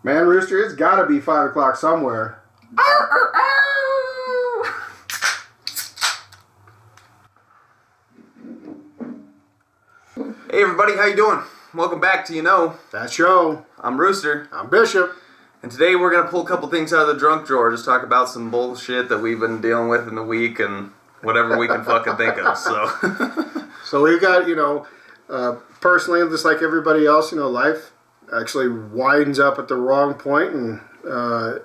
Man, Rooster, it's got to be 5 o'clock somewhere. Arr, arr, arr. Hey everybody, how you doing? Welcome back to That show. I'm Rooster. I'm Bishop. And today we're going to pull a couple things out of the drunk drawer. Just talk about some bullshit that we've been dealing with in the week and whatever we can fucking think of. So we've got, personally, just like everybody else, life actually winds up at the wrong point, and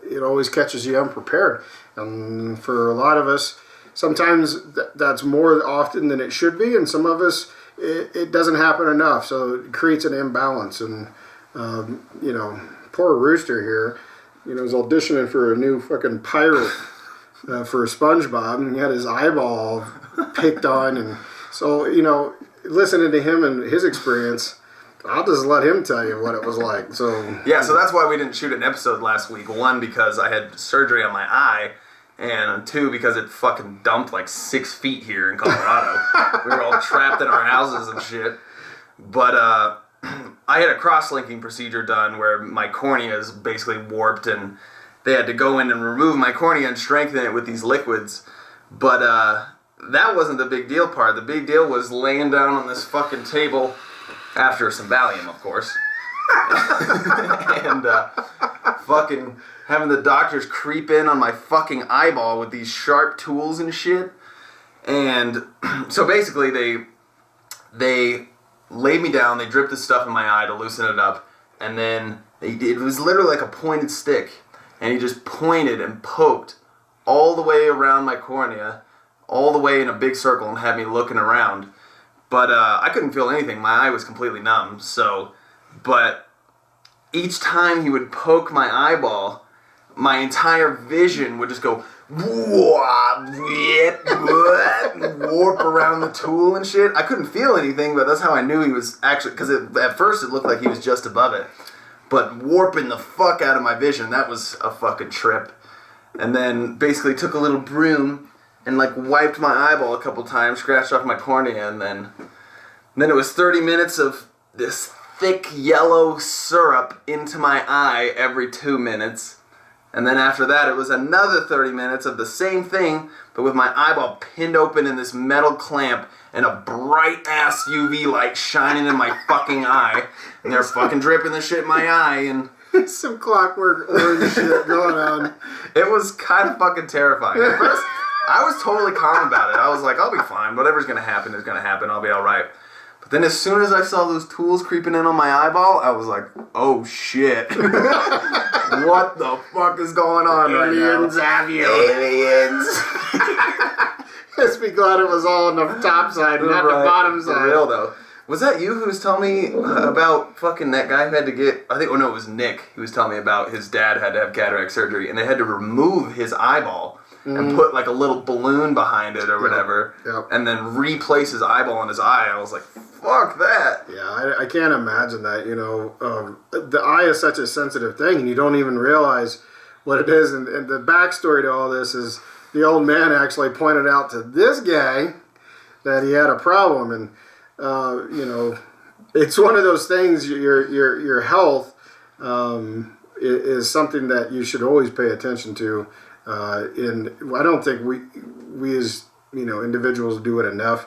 it always catches you unprepared. And for a lot of us, sometimes that's more often than it should be, and some of us, it doesn't happen enough. So it creates an imbalance. And, poor Rooster here, was auditioning for a new fucking pirate for SpongeBob, and he had his eyeball picked on. And so, listening to him and his experience, I'll just let him tell you what it was like. So that's why we didn't shoot an episode last week. One, because I had surgery on my eye, and two, because it fucking dumped like 6 feet here in Colorado. We were all trapped in our houses and shit. But I had a cross-linking procedure done where my cornea is basically warped, and they had to go in and remove my cornea and strengthen it with these liquids. But that wasn't the big deal part. The big deal was laying down on this fucking table, after some Valium, of course, and fucking having the doctors creep in on my fucking eyeball with these sharp tools and shit. And so basically they laid me down, they dripped this stuff in my eye to loosen it up, and then it was literally like a pointed stick, and he just pointed and poked all the way around my cornea, all the way in a big circle, and had me looking around. But I couldn't feel anything. My eye was completely numb. But each time he would poke my eyeball, my entire vision would just go warp around the tool and shit. I couldn't feel anything, but that's how I knew he was actually, because at first it looked like he was just above it. But warping the fuck out of my vision, that was a fucking trip. And then basically took a little broom and wiped my eyeball a couple times, scratched off my cornea, and then it was 30 minutes of this thick yellow syrup into my eye every 2 minutes. And then after that, it was another 30 minutes of the same thing, but with my eyeball pinned open in this metal clamp and a bright-ass UV light shining in my fucking eye. And they're fucking dripping the shit in my eye, and some clockwork orange shit going on. It was kind of fucking terrifying. At first, I was totally calm about it. I was like, I'll be fine. Whatever's going to happen is going to happen. I'll be all right. But then as soon as I saw those tools creeping in on my eyeball, I was like, oh shit. What the fuck is going on right now? Aliens have you. Aliens. Just be glad it was all on the top side, not the bottom side. For real though. Was that you who was telling me about fucking that guy who had to get, it was Nick. He was telling me about his dad had to have cataract surgery, and they had to remove his eyeball and put a little balloon behind it or whatever, and then replace his eyeball in his eye. I was like, fuck that. Yeah, I can't imagine that, the eye is such a sensitive thing, and you don't even realize what it is. And the backstory to all this is the old man actually pointed out to this guy that he had a problem, and it's one of those things. Your health is something that you should always pay attention to. And I don't think we as individuals do it enough.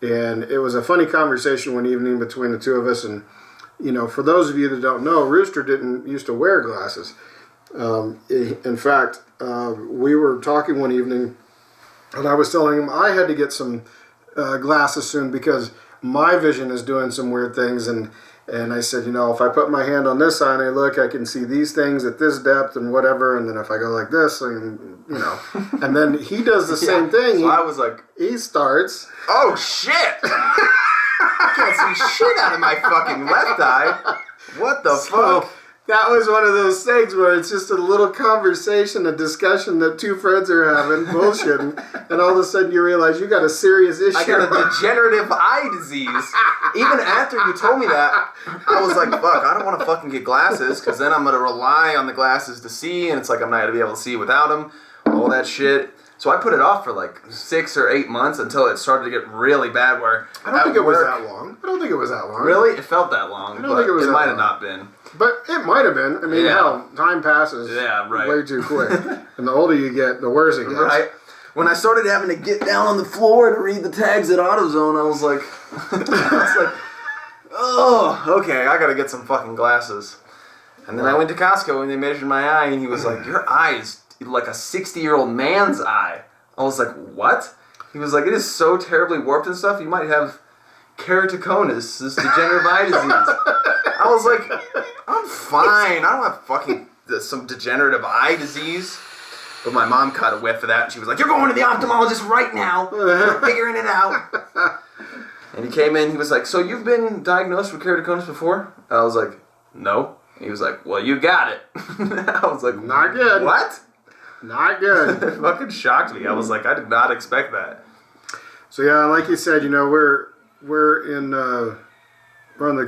And it was a funny conversation one evening between the two of us. And for those of you that don't know, Rooster didn't used to wear glasses. In fact, we were talking one evening, and I was telling him I had to get some glasses soon because my vision is doing some weird things, and I said, if I put my hand on this side and I look, I can see these things at this depth and whatever, and then if I go like this, and and then he does the same thing. So I was like, he starts. Oh shit! I can't see shit out of my fucking left eye. What the fuck? That was one of those things where it's just a little conversation, a discussion that two friends are having, bullshitting, and all of a sudden you realize you got a serious issue. I got a degenerative eye disease. Even after you told me that, I was like, fuck, I don't want to fucking get glasses, because then I'm going to rely on the glasses to see, and it's like I'm not going to be able to see without them, all that shit. So I put it off for 6 or 8 months until it started to get really bad where I don't think it was that long. Really? It felt that long. I don't think it was that might long. have not been. But it might have been. I mean, hell, time passes way too quick. And the older you get, the worse it gets. Right. When I started having to get down on the floor to read the tags at AutoZone, I was like, oh, okay, I gotta get some fucking glasses. And then I went to Costco and they measured my eye and he was like, your eye is like a 60-year-old man's eye. I was like, what? He was like, it is so terribly warped and stuff, you might have keratoconus, this degenerative eye disease. I was like, I'm fine. I don't have fucking some degenerative eye disease. But my mom caught a whiff of that and she was like, you're going to the ophthalmologist right now. We're figuring it out. And he came in, he was like, so you've been diagnosed with keratoconus before? I was like, no. He was like, well, you got it. I was like, not good. What? Not good. It fucking shocked me. I was like, I did not expect that. So yeah, like you said, you know, we're in the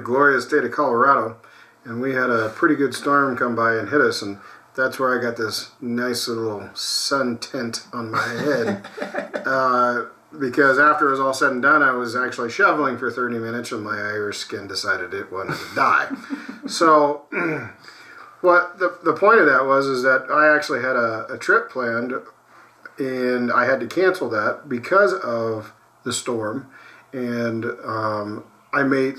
glorious state of Colorado, and we had a pretty good storm come by and hit us, and that's where I got this nice little sun tint on my head. Because after it was all said and done, I was actually shoveling for 30 minutes, and my Irish skin decided it wanted to die. So, what the point of that was that I actually had a trip planned, and I had to cancel that because of the storm. And I made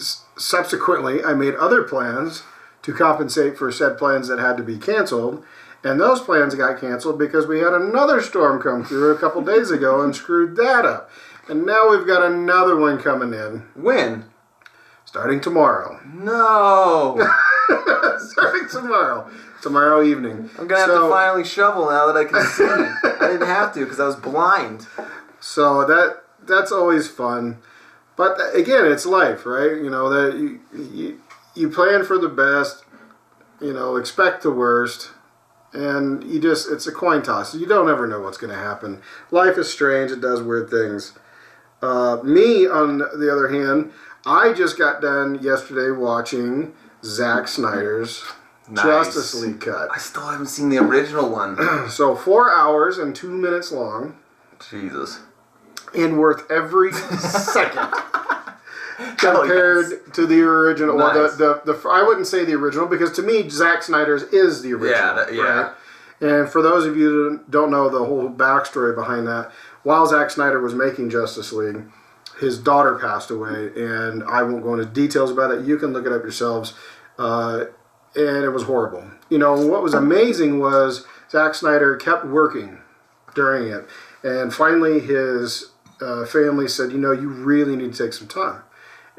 other plans to compensate for said plans that had to be canceled. And those plans got canceled because we had another storm come through a couple days ago and screwed that up. And now we've got another one coming in. When? Starting tomorrow. No. Starting tomorrow. Tomorrow evening. I'm going to have to finally shovel now that I can see. I didn't have to because I was blind. So that's always fun. But again, it's life, right? You know, that you plan for the best, you know, expect the worst. And it's a coin toss. You don't ever know what's going to happen. Life is strange. It does weird things. Me, on the other hand, I just got done yesterday watching Zack Snyder's Justice League cut. I still haven't seen the original one. So 4 hours and 2 minutes long. Jesus. And worth every second. Compared to the original. Nice. Well, I wouldn't say the original, because to me, Zack Snyder's is the original. Yeah. Right? And for those of you who don't know the whole backstory behind that, while Zack Snyder was making Justice League, his daughter passed away, and I won't go into details about it. You can look it up yourselves. And it was horrible. You know, what was amazing was Zack Snyder kept working during it. And finally, his family said, you know, you really need to take some time.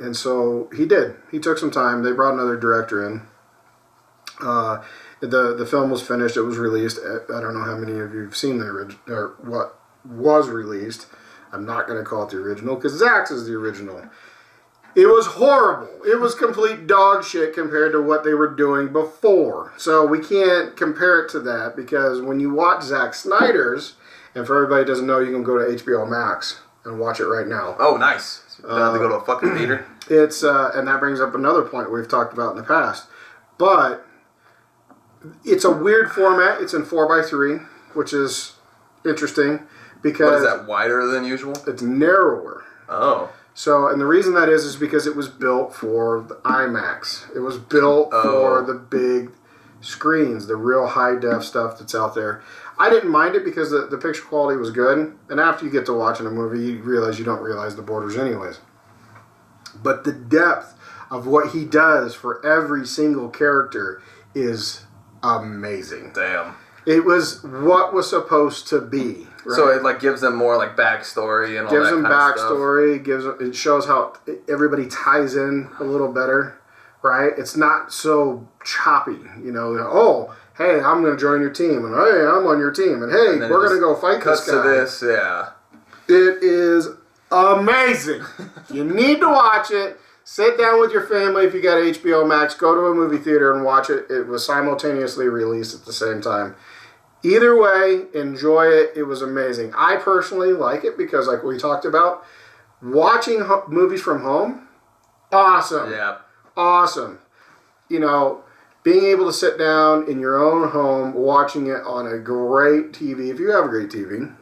And so he did. He took some time. They brought another director in. The film was finished. It was released. I don't know how many of you have seen the original, or what was released. I'm not going to call it the original, because Zack's is the original. It was horrible. It was complete dog shit compared to what they were doing before. So we can't compare it to that, because when you watch Zack Snyder's, and for everybody who doesn't know, you can go to HBO Max and watch it right now. Oh, nice. You don't have to go to a fucking theater. It's and that brings up another point we've talked about in the past. But it's a weird format. It's in 4:3, which is interesting because... What, is that wider than usual? It's narrower. Oh. So, and the reason that is because it was built for the IMAX. It was built for the big screens, the real high-def stuff that's out there. I didn't mind it because the picture quality was good. And after you get to watching a movie, you realize you don't realize the borders anyways. But the depth of what he does for every single character is amazing. Damn. It was what was supposed to be. Right? So it like gives them more like backstory and all that kind of stuff. Gives them backstory. It shows how everybody ties in a little better. Right? It's not so choppy. You know, oh, hey, I'm going to join your team, and hey, I'm on your team, and hey, we're going to go fight this guy. Cuts to this, yeah. It is amazing. You need to watch it. Sit down with your family if you got HBO Max. Go to a movie theater and watch it. It was simultaneously released at the same time. Either way, enjoy it. It was amazing. I personally like it because, like we talked about, watching movies from home, awesome. Yeah. Awesome. You know, being able to sit down in your own home, watching it on a great TV, if you have a great TV,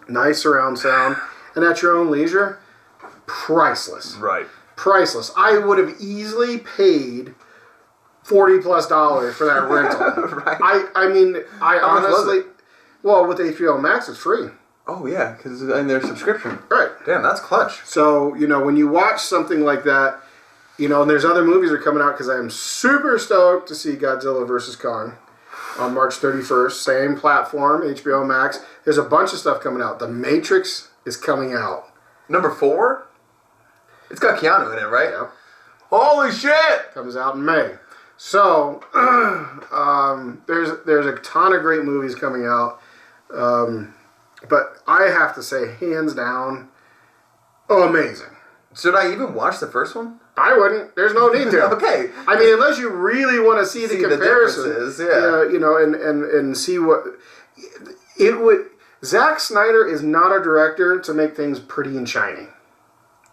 nice surround sound, and at your own leisure, priceless. Right. Priceless. I would have easily paid $40+ for that rental. Right. I mean, I How much was honestly, it? well, with HBO Max, it's free. Oh yeah, because in their subscription. Right. Damn, that's clutch. So, when you watch something like that, and there's other movies that are coming out, because I am super stoked to see Godzilla vs. Kong on March 31st. Same platform, HBO Max. There's a bunch of stuff coming out. The Matrix is coming out. Number 4? It's got Keanu in it, right? Yep. Holy shit! Comes out in May. So, there's a ton of great movies coming out. But I have to say, hands down, amazing. Should I even watch the first one? I wouldn't. There's no need to. Okay. I mean, unless you really want to see the comparison. differences, yeah. And see what it would. Zack Snyder is not a director to make things pretty and shiny.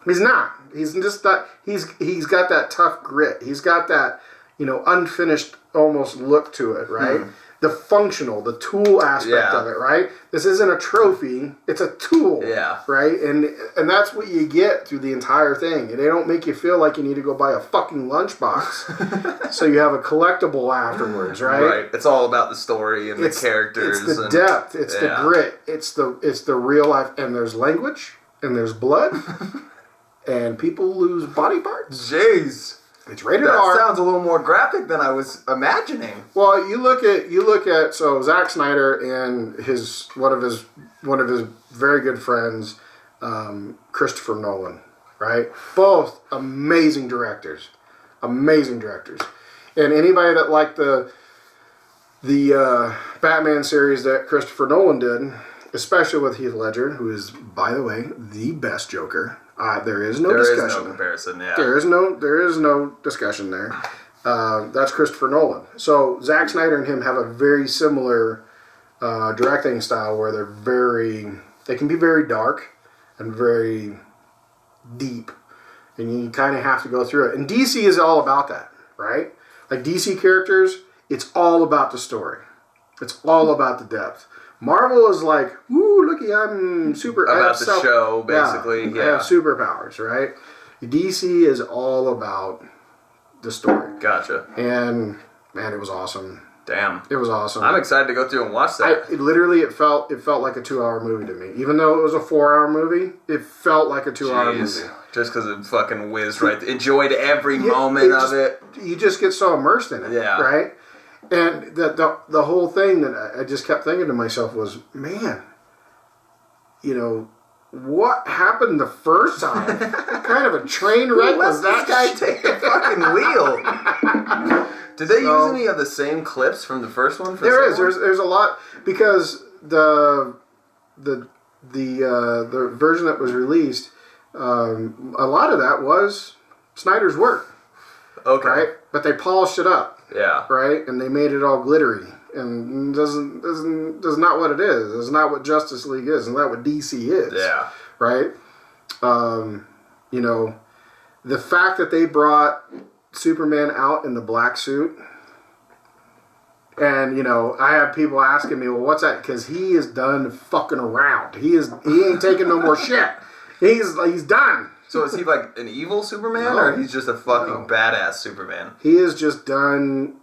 He's not. He's just that. He's got that tough grit. He's got that unfinished almost look to it, right? The functional, the tool aspect of it, right? This isn't a trophy; it's a tool, right? And that's what you get through the entire thing. They don't make you feel like you need to go buy a fucking lunchbox, so you have a collectible afterwards, right? Right. It's all about the story and the characters. It's the depth. It's the grit. It's the real life. And there's language, and there's blood, and people lose body parts. Jeez. It's rated R. R. That sounds a little more graphic than I was imagining. Well, you look at so Zack Snyder and one of his very good friends, Christopher Nolan, right? Both amazing directors, and anybody that liked the Batman series that Christopher Nolan did, especially with Heath Ledger, who is, by the way, the best Joker. There is no discussion. There is no comparison, yeah. There is no discussion there. That's Christopher Nolan. So Zack Snyder and him have a very similar directing style where they can be very dark and very deep. And you kind of have to go through it. And DC is all about that, right? Like DC characters, it's all about the story. It's all about the depth. Marvel is like, woo, looky, I'm super... About the show, basically. I have superpowers, right? DC is all about the story. Gotcha. And, man, it was awesome. Damn. It was awesome. I'm excited to go through and watch that. It felt like a 2-hour movie to me. Even though it was a 4-hour movie, it felt like a 2-hour movie. Just because it fucking whizzed right. Enjoyed every moment of it. You just get so immersed in it, right? And the whole thing that I just kept thinking to myself was, man, what happened the first time? What kind of a train wreck was that? This guy take the fucking wheel. Did they use any of the same clips from the first one? There's a lot, because the version that was released, a lot of that was Snyder's work. Okay. Right? But they polished it up. Yeah. Right? And they made it all glittery. And that's not what it is. It's not what Justice League is. It's not what DC is. Yeah. Right? The fact that they brought Superman out in the black suit, and I have people asking me, well, what's that? Because he is done fucking around. He ain't taking no more shit. He's done. So is he like an evil Superman, or he's just a fucking badass Superman? He is just done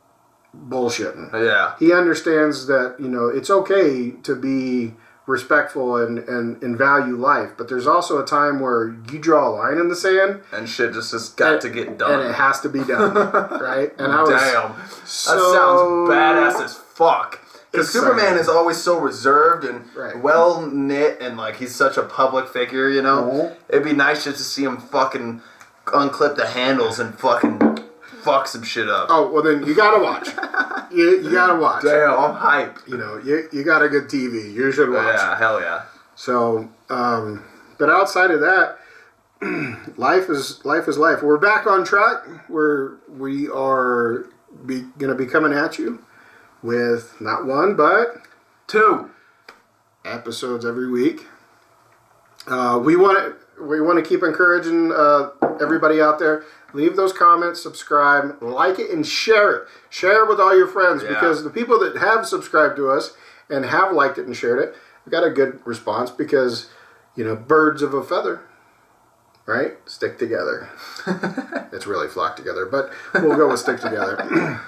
bullshitting. Yeah. He understands that, it's okay to be respectful and value life, but there's also a time where you draw a line in the sand. And shit just got to get done. And it has to be done, right? And I was... Damn. That sounds badass as fuck. Because Superman is always so reserved and well knit, and like he's such a public figure, Mm-hmm. It'd be nice just to see him fucking unclip the handles and fucking fuck some shit up. Oh, well then you gotta watch. you gotta watch. Damn, I'm hype. You got a good TV. You should watch. Yeah, hell yeah. So, but outside of that, life is life. We're back on track. We are gonna be coming at you with not one but 2 episodes every week. We want to keep encouraging everybody out there. Leave those comments, subscribe, like it, and share it. Share it with all your friends, because the people that have subscribed to us and have liked it and shared it, we got a good response, because birds of a feather right? Stick together. It's really flock together, but we'll go with stick together.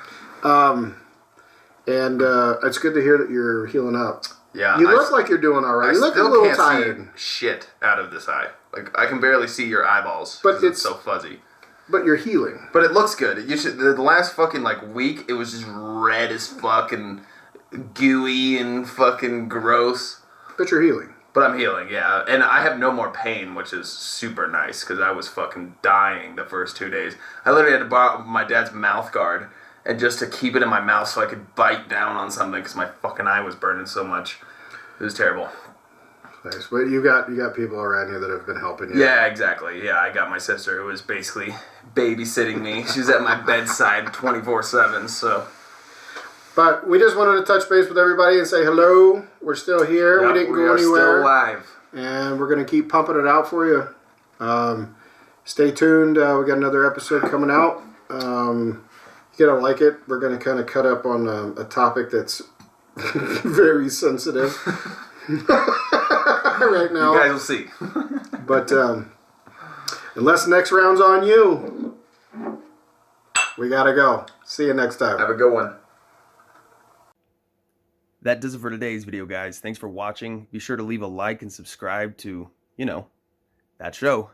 And it's good to hear that you're healing up. Yeah, you look like you're doing all right. You look a little tired. See shit out of this eye. Like I can barely see your eyeballs, but it's so fuzzy. But you're healing. But it looks good. You should. The last fucking week, it was just red as fuck and gooey and fucking gross. But you're healing. But I'm healing, yeah. And I have no more pain, which is super nice because I was fucking dying the first 2 days. I literally had to borrow my dad's mouth guard and just to keep it in my mouth so I could bite down on something because my fucking eye was burning so much. It was terrible. Nice. But you got people around you that have been helping you. Yeah, exactly. Yeah, I got my sister who was basically babysitting me. She's at my bedside 24/7, so. But we just wanted to touch base with everybody and say hello. We're still here. Yep, we didn't go anywhere. We're still alive. And we're going to keep pumping it out for you. Stay tuned. We got another episode coming out. You're going to like it. We're going to kind of cut up on a topic that's very sensitive right now. You guys will see. But unless next round's on you, we got to go. See you next time. Have a good one. That does it for today's video, guys. Thanks for watching. Be sure to leave a like and subscribe to, that show.